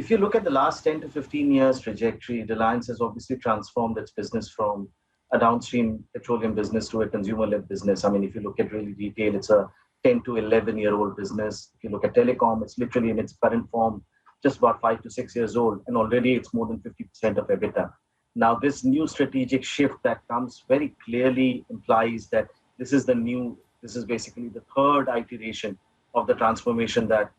if you look at the last 10 to 15 years trajectory, Reliance has obviously transformed its business from a downstream petroleum business to a consumer-led business. I mean, if you look at really retail, it's a 10 to 11-year-old business. If you look at telecom, it's literally in its current form, just about 5 to 6 years old, and already it's more than 50% of EBITDA. Now, this new strategic shift that comes very clearly implies that this is basically the third iteration of the transformation that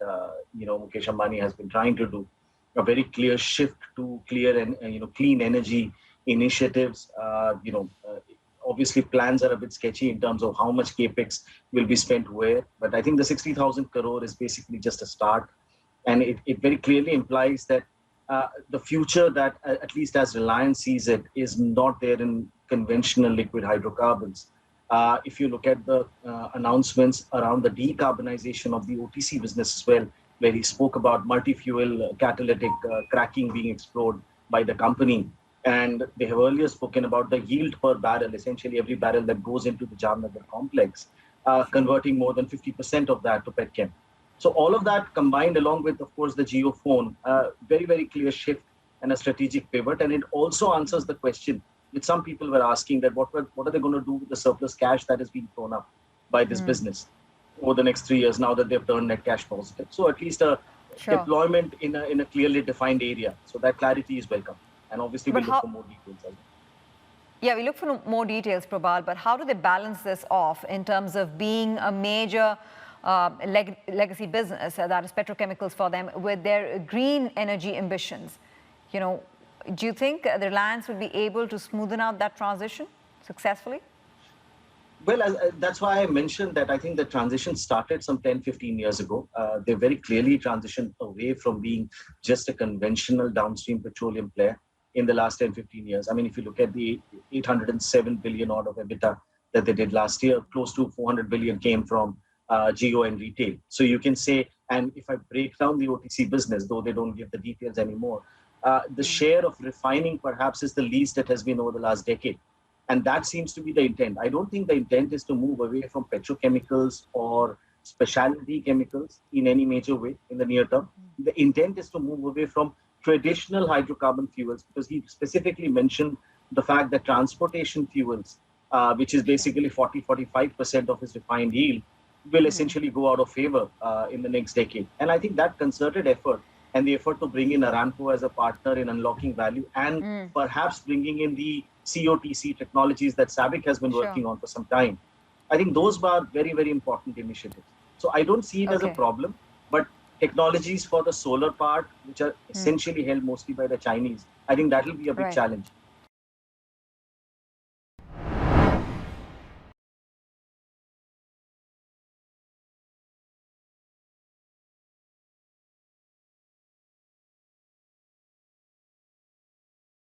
Mukesh Ambani has been trying to do. A very clear shift to clear and clean energy initiatives. Obviously plans are a bit sketchy in terms of how much capex will be spent where, but I think the 60,000 crore is basically just a start, and it very clearly implies that the future that at least as Reliance sees it is not there in conventional liquid hydrocarbons. If you look at the announcements around the decarbonization of the OTC business as well, where he spoke about multi-fuel catalytic cracking being explored by the company. And they have earlier spoken about the yield per barrel, essentially every barrel that goes into the Jamnagar complex, converting more than 50% of that to petchem. So all of that combined along with, of course, the geophone, very, very clear shift and a strategic pivot. And it also answers the question which some people were asking, that what are they going to do with the surplus cash that is being thrown up by this business over the next 3 years now that they've turned net cash positive. So at least a deployment in a clearly defined area. So that clarity is welcome. And obviously we look for more details as well. Yeah, we look for more details, Prabal, but how do they balance this off in terms of being a major legacy business, that is petrochemicals for them, with their green energy ambitions? Do you think the Reliance will be able to smoothen out that transition successfully? Well, that's why I mentioned that I think the transition started some 10, 15 years ago. They very clearly transitioned away from being just a conventional downstream petroleum player in the last 10, 15 years. I mean, if you look at the 807 billion odd of EBITDA that they did last year, close to 400 billion came from geo and retail. So you can say, and if I break down the OTC business, though they don't give the details anymore, the share of refining perhaps is the least it has been over the last decade. And that seems to be the intent. I don't think the intent is to move away from petrochemicals or specialty chemicals in any major way in the near term. The intent is to move away from traditional hydrocarbon fuels, because he specifically mentioned the fact that transportation fuels, which is basically 40-45% of his refined yield, will essentially go out of favor in the next decade. And I think that concerted effort and the effort to bring in Aramco as a partner in unlocking value and perhaps bringing in the COTC technologies that SABIC has been working on for some time, I think those were very, very important initiatives. So I don't see it as a problem, but technologies for the solar part, which are essentially held mostly by the Chinese, I think that will be a big challenge.